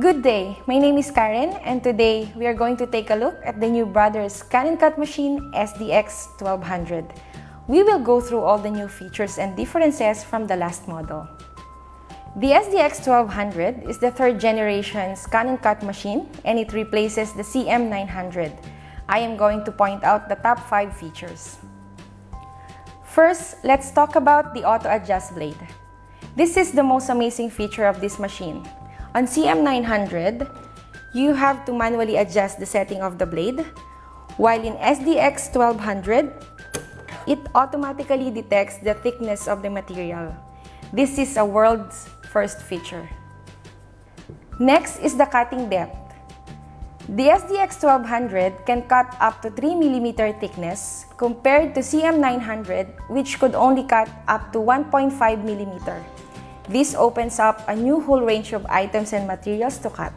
Good day, my name is Karen and today we are going to take a look at the new Brothers Canon Cut Machine SDX 1200. We will go through all the new features and differences from the last model. The SDX 1200 is the third generation's Canon Cut machine and it replaces the CM900. I am going to point out the top 5 features. First, let's talk about the auto adjust blade. This is the most amazing feature of this machine. On CM900, you have to manually adjust the setting of the blade, while in SDX 1200, it automatically detects the thickness of the material. This is a world's first feature. Next is the cutting depth. The SDX 1200 can cut up to 3 mm thickness compared to CM900, which could only cut up to 1.5 mm. This opens up a new whole range of items and materials to cut.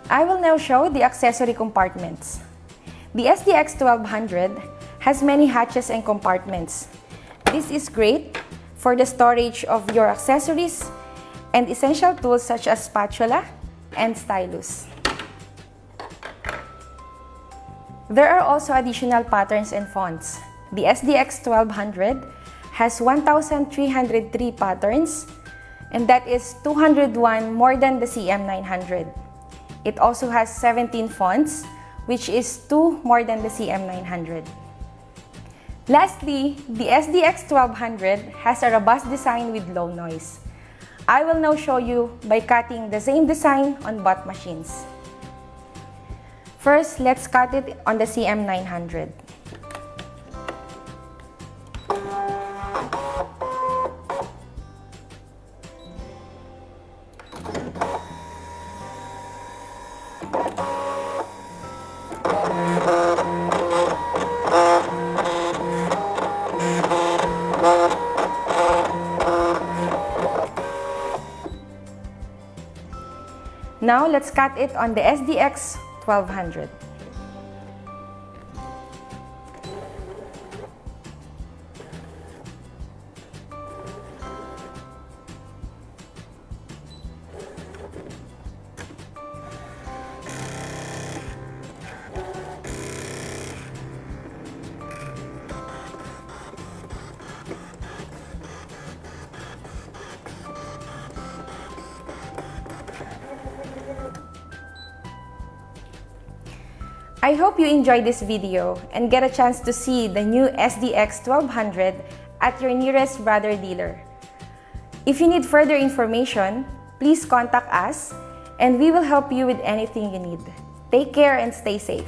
I will now show the accessory compartments. The SDX 1200 has many hatches and compartments. This is great for the storage of your accessories and essential tools such as spatula and stylus. There are also additional patterns and fonts. The SDX 1200 has 1,303 patterns, and that is 201 more than the CM900. It also has 17 fonts, which is 2 more than the CM900. Lastly, the SDX 1200 has a robust design with low noise. I will now show you by cutting the same design on both machines. First, let's cut it on the CM900. Now, let's cut it on the SDX 1200. I hope you enjoyed this video and get a chance to see the new SDX 1200 at your nearest Brother dealer. If you need further information, please contact us and we will help you with anything you need. Take care and stay safe.